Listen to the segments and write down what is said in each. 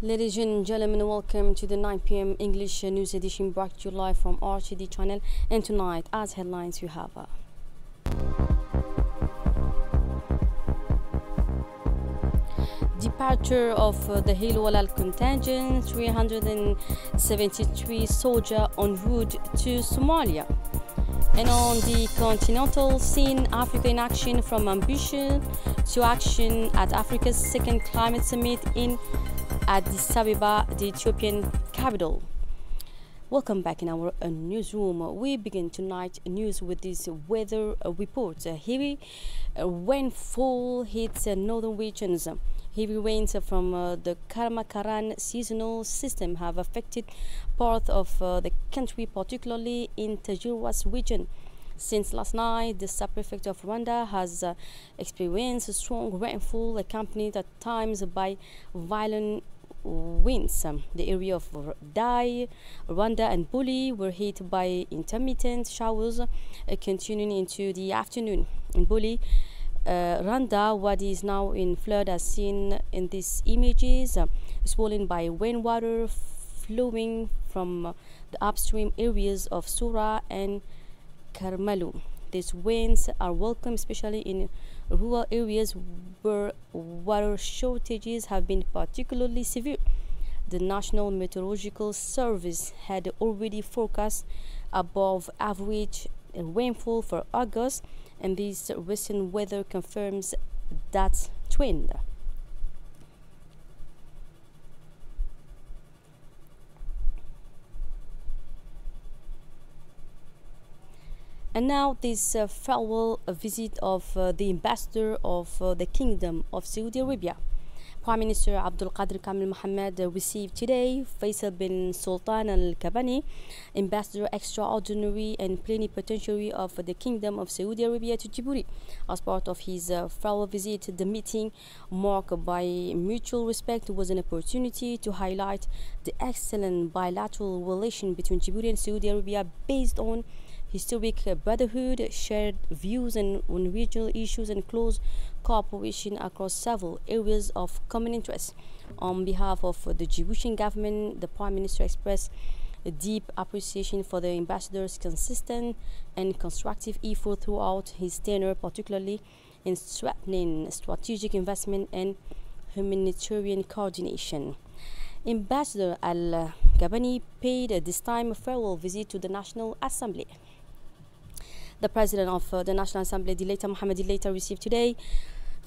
Ladies and gentlemen, welcome to the 9 p.m. English news edition brought to you live from RTD channel. And tonight, as headlines, you have departure of the Hilwalal contingent, 373 soldiers en route to Somalia. And on the continental scene, Africa in action, from ambition to action at Africa's second climate summit in Addis Ababa, the Ethiopian capital. Welcome back in our newsroom. We begin tonight news with this weather report. Heavy rainfall hits northern regions. Heavy rains from the Karamakaran seasonal system have affected part of the country, particularly in Tajuras region. Since last night, the sub-prefect of Rwanda has experienced strong rainfall accompanied at times by violent winds. The area of Dai, Rwanda and Buli were hit by intermittent showers continuing into the afternoon. In Buli, Rwanda, what is now in flood as seen in these images, swollen by rainwater flowing from the upstream areas of Sura and Karmalu. These winds are welcome, especially in rural areas where water shortages have been particularly severe. The National Meteorological Service had already forecast above average rainfall for August, and this recent weather confirms that trend. And now this farewell visit of the ambassador of the Kingdom of Saudi Arabia. Prime Minister Abdul Qadir Kamil Mohammed received today Faisal bin Sultan Al Kabani, Ambassador Extraordinary and Plenipotentiary of the Kingdom of Saudi Arabia to Djibouti. As part of his farewell visit, the meeting, marked by mutual respect, was an opportunity to highlight the excellent bilateral relation between Djibouti and Saudi Arabia based on historic brotherhood, shared views on regional issues, and close cooperation across several areas of common interest. On behalf of the Djiboutian government, the Prime Minister expressed a deep appreciation for the ambassador's consistent and constructive effort throughout his tenure, particularly in strengthening strategic investment and humanitarian coordination. Ambassador Al Gabani paid this time a farewell visit to the National Assembly. The President of the National Assembly, Dilaita Mohammed Dilaita, received today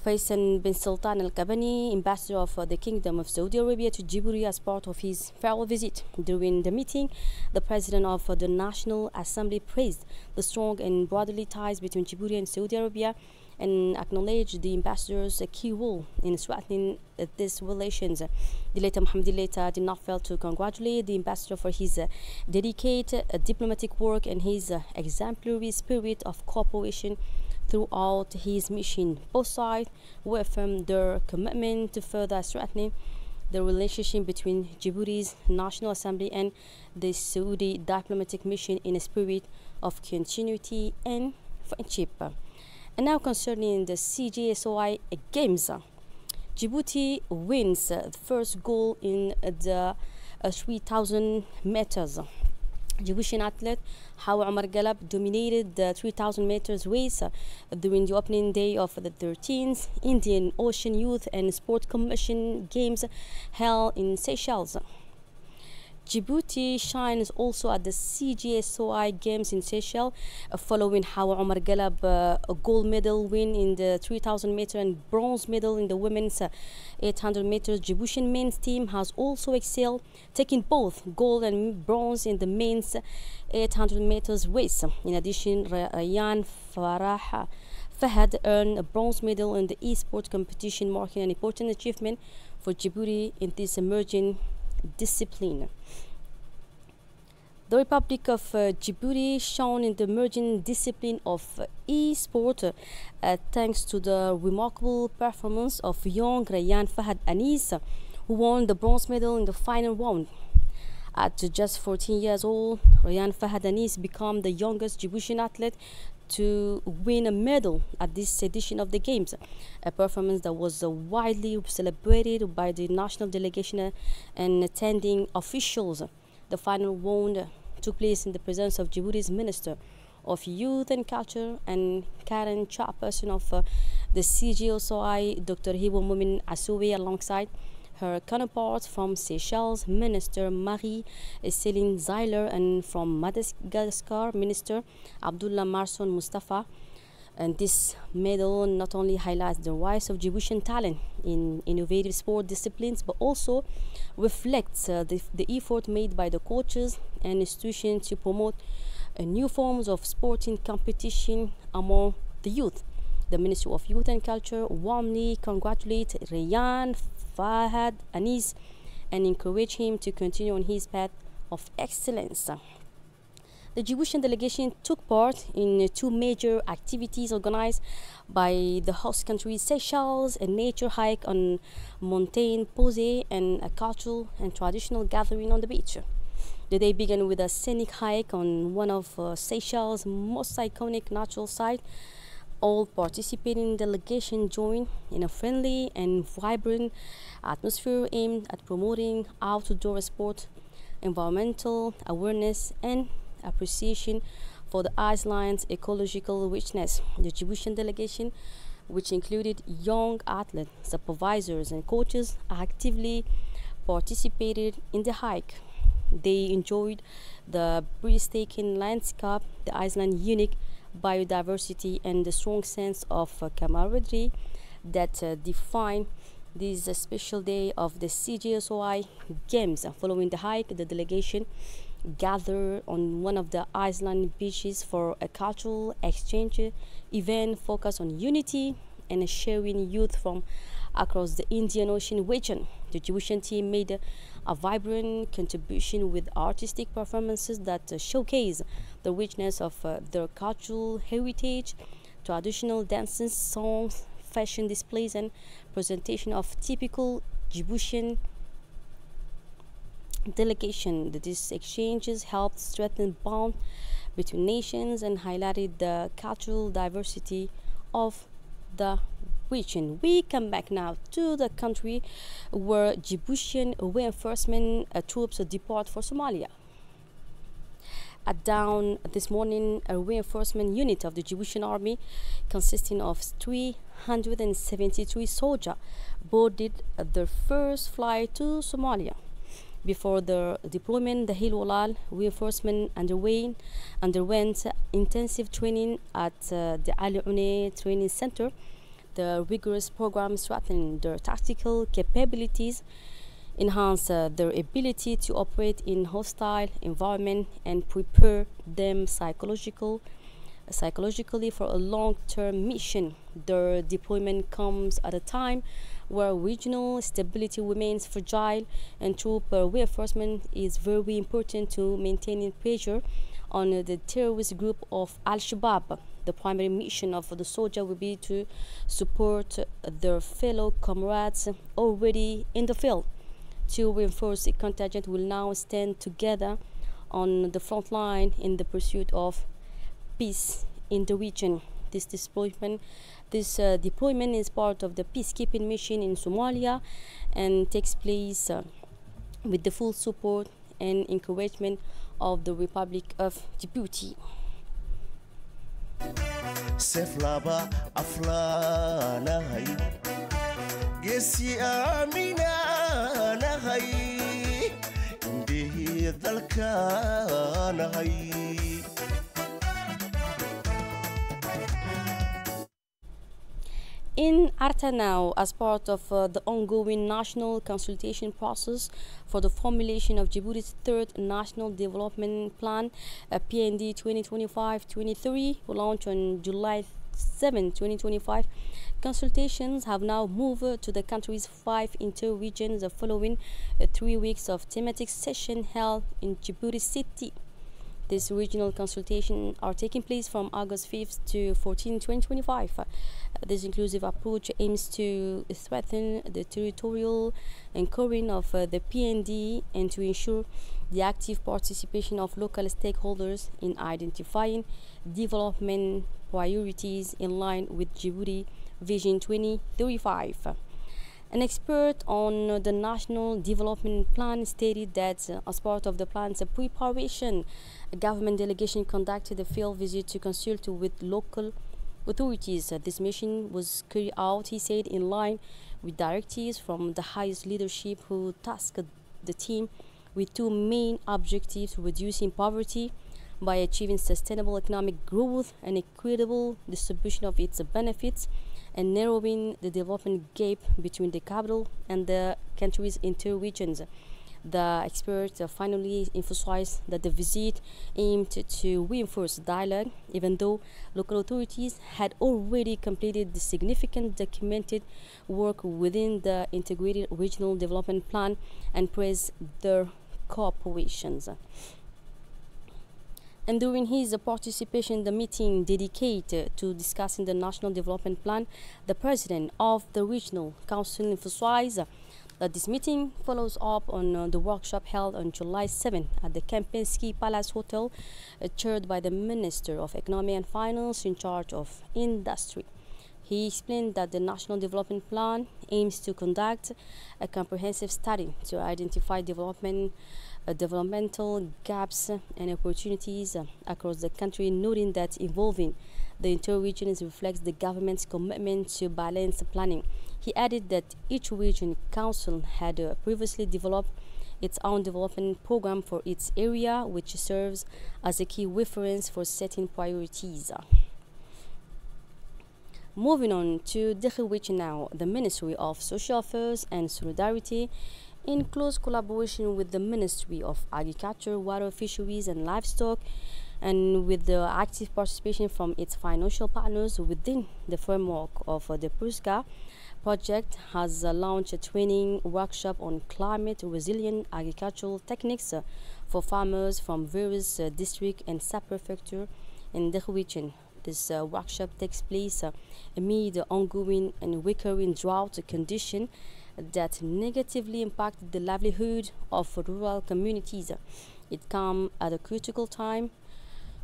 Faisal bin Sultan Al Kabani, Ambassador of the Kingdom of Saudi Arabia to Djibouti, as part of his farewell visit. During the meeting, the President of the National Assembly praised the strong and brotherly ties between Djibouti and Saudi Arabia and acknowledged the ambassador's key role in strengthening these relations. Dilaita Mohammed Dilaita did not fail to congratulate the ambassador for his dedicated diplomatic work and his exemplary spirit of cooperation throughout his mission. Both sides reaffirmed their commitment to further strengthening the relationship between Djibouti's National Assembly and the Saudi diplomatic mission in a spirit of continuity and friendship. And now concerning the CJSOI Games, Djibouti wins the first goal in the 3,000 meters. Djiboutian athlete Hawa Omar Galab dominated the 3,000 meters race during the opening day of the 13th Indian Ocean Youth and Sport Commission Games held in Seychelles. Djibouti shines also at the CJSOI Games in Seychelles, following Hawa Omar Galab a gold medal win in the 3,000 meter and bronze medal in the women's 800 meters. Djiboutian men's team has also excelled, taking both gold and bronze in the men's 800 meters race. In addition, Rayyan Fahad earned a bronze medal in the e-sport competition, marking an important achievement for Djibouti in this emerging discipline. The Republic of Djibouti shone in the emerging discipline of e-sport thanks to the remarkable performance of young Rayyan Fahad Anis, who won the bronze medal in the final round. At just 14 years old, Rayyan Fahad Anis became the youngest Djiboutian athlete to win a medal at this edition of the Games, a performance that was widely celebrated by the national delegation and attending officials. The final round took place in the presence of Djibouti's Minister of Youth and Culture and current chairperson of the CGOSOI, Dr. Hibo Mumin Assoui, alongside her counterparts from Seychelles, Minister Marie-Céline Zeiler, and from Madagascar, Minister Abdullah Marson Mustafa. And this medal not only highlights the rise of Djiboutian talent in innovative sport disciplines, but also reflects the effort made by the coaches and institutions to promote new forms of sporting competition among the youth. The Ministry of Youth and Culture warmly congratulates Rayyan Fahad Anis and encourage him to continue on his path of excellence. The Djiboutian delegation took part in two major activities organized by the host country Seychelles, a nature hike on Montagne Posée and a cultural and traditional gathering on the beach. The day began with a scenic hike on one of Seychelles' most iconic natural sites. All participating delegation joined in a friendly and vibrant atmosphere aimed at promoting outdoor sport, environmental awareness, and appreciation for the island's ecological richness. The Djiboutian delegation, which included young athletes, supervisors, and coaches, actively participated in the hike. They enjoyed the breathtaking landscape, the island's unique biodiversity, and the strong sense of camaraderie that define this special day of the CGSOI Games. Following the hike, the delegation gathered on one of the island beaches for a cultural exchange event focused on unity and sharing youth from across the Indian Ocean region. The Djiboutian team made a vibrant contribution with artistic performances that showcase the richness of their cultural heritage, traditional dances, songs, fashion displays, and presentation of typical Djiboutian delegation. These exchanges helped strengthen bonds between nations and highlighted the cultural diversity of the region. We come back now to the country where Djiboutian reinforcement troops depart for Somalia. At dawn this morning, a reinforcement unit of the Djiboutian army consisting of 373 soldiers boarded their first flight to Somalia. Before the deployment, the Hill Walal reinforcement underwent intensive training at the Ali Une Training Center. The rigorous program strengthened their tactical capabilities, enhanced their ability to operate in hostile environment, and prepare them psychologically for a long-term mission. Their deployment comes at a time where regional stability remains fragile, and troop reinforcement is very important to maintaining pressure on the terrorist group of Al-Shabaab. The primary mission of the soldier will be to support their fellow comrades already in the field. Two reinforced contingent will now stand together on the front line in the pursuit of peace in the region. This deployment is part of the peacekeeping mission in Somalia and takes place with the full support and encouragement of the Republic of Djibouti. Seflaba aflanahay gesi amina nahay indihi dalkanahay. In Arta as part of the ongoing national consultation process for the formulation of Djibouti's third National Development Plan, PND 2025-23, launched on July 7, 2025, consultations have now moved to the country's 5 inter-regions following 3 weeks of thematic session held in Djibouti City. These regional consultations are taking place from August 5th to 14, 2025. This inclusive approach aims to strengthen the territorial anchoring of the PND and to ensure the active participation of local stakeholders in identifying development priorities in line with Djibouti Vision 2035. An expert on the National Development Plan stated that as part of the plan's preparation, a government delegation conducted a field visit to consult with local authorities. This mission was carried out, he said, in line with directives from the highest leadership, who tasked the team with two main objectives: reducing poverty by achieving sustainable economic growth and equitable distribution of its benefits, and narrowing the development gap between the capital and the country's inter-regions. The expert finally emphasized that the visit aimed to reinforce dialogue, even though local authorities had already completed the significant documented work within the Integrated Regional Development Plan, and praised their cooperations. And during his participation in the meeting dedicated to discussing the National Development Plan, the president of the Regional Council emphasized that this meeting follows up on the workshop held on July 7 at the Kempinski Palace Hotel, chaired by the Minister of Economy and Finance in charge of industry. He explained that the National Development Plan aims to conduct a comprehensive study to identify developmental gaps and opportunities across the country, noting that involving the inter-regions reflects the government's commitment to balanced planning. He added that each region council had previously developed its own development program for its area, which serves as a key reference for setting priorities. Moving on to Dekhewich now, the Ministry of Social Affairs and Solidarity, in close collaboration with the Ministry of Agriculture, Water, Fisheries and Livestock, and with the active participation from its financial partners within the framework of the PRUSCA project, has launched a training workshop on climate-resilient agricultural techniques for farmers from various districts and sub-prefectures in the region. This workshop takes place amid the ongoing and recurring drought condition that negatively impacted the livelihood of rural communities. It comes at a critical time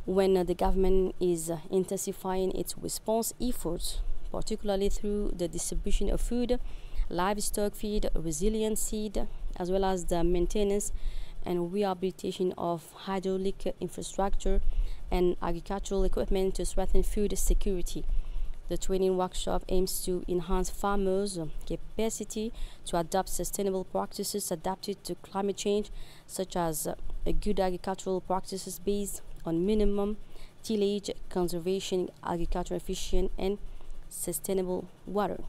when the government is intensifying its response efforts, particularly through the distribution of food, livestock feed, resilient seed, as well as the maintenance and rehabilitation of hydraulic infrastructure and agricultural equipment to strengthen food security. The training workshop aims to enhance farmers' capacity to adopt sustainable practices adapted to climate change, such as good agricultural practices based on minimum tillage, conservation, agriculture efficient, and sustainable water.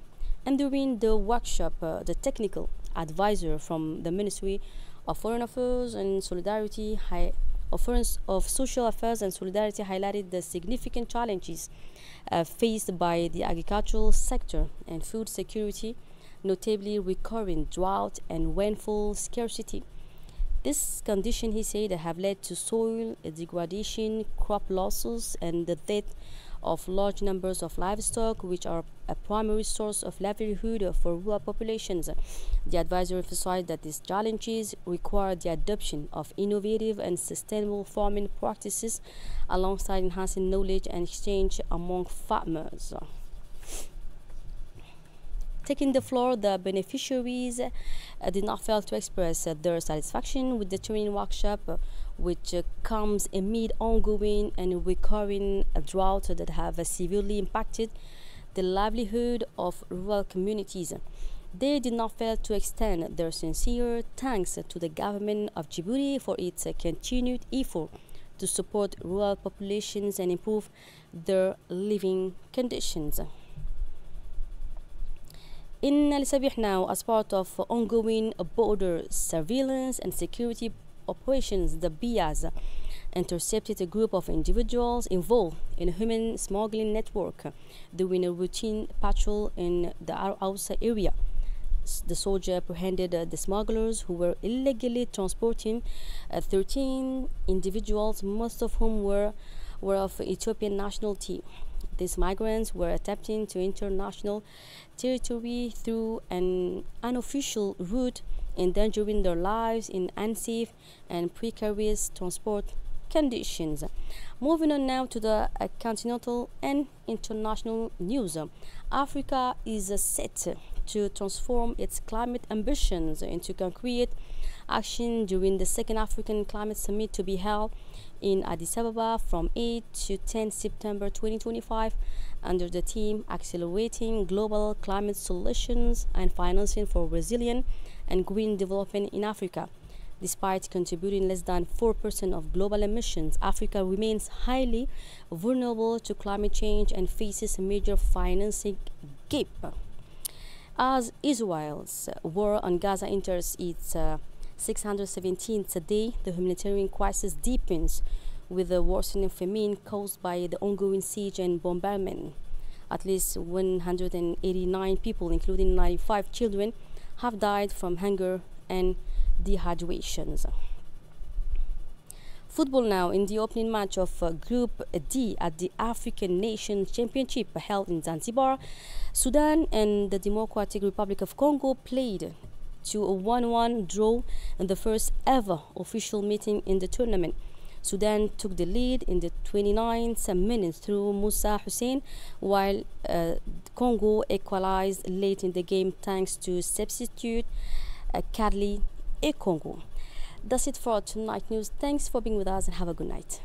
And during the workshop, the technical advisor from the Ministry of Foreign Affairs and Solidarity of Social Affairs and Solidarity highlighted the significant challenges faced by the agricultural sector and food security, notably recurring drought and rainfall scarcity. This condition, he said, have led to soil degradation, crop losses, and the death of large numbers of livestock, which are a primary source of livelihood for rural populations. The advisor emphasized that these challenges require the adoption of innovative and sustainable farming practices alongside enhancing knowledge and exchange among farmers. Taking the floor, the beneficiaries did not fail to express their satisfaction with the training workshop, which comes amid ongoing and recurring droughts that have severely impacted the livelihood of rural communities. They did not fail to extend their sincere thanks to the government of Djibouti for its continued effort to support rural populations and improve their living conditions. In El Sabih now, as part of ongoing border surveillance and security operations, the BIAS intercepted a group of individuals involved in a human smuggling network during a routine patrol in the Al-Awsa area. The soldier apprehended the smugglers, who were illegally transporting 13 individuals, most of whom were of Ethiopian nationality. these migrants were attempting to enter national territory through an unofficial route, endangering their lives in unsafe and precarious transport conditions. Moving on now to the continental and international news. Africa is set to transform its climate ambitions into concrete action during the second African Climate Summit to be held in Addis Ababa from 8 to 10 September 2025 under the theme Accelerating Global Climate Solutions and Financing for Resilient and Green Development in Africa. Despite contributing less than 4% of global emissions, Africa remains highly vulnerable to climate change and faces a major financing gap. As Israel's war on Gaza enters its 617th day, the humanitarian crisis deepens with the worsening famine caused by the ongoing siege and bombardment. At least 189 people, including 95 children, have died from hunger and dehydrations. Football now. In the opening match of Group D at the African Nations Championship held in Zanzibar, Sudan and the Democratic Republic of Congo played to a 1-1 draw in the first ever official meeting in the tournament. Sudan took the lead in the 29th minute through Musa Hussein, while Congo equalized late in the game thanks to substitute Kadli Ekongo. That's it for tonight news. Thanks for being with us and have a good night.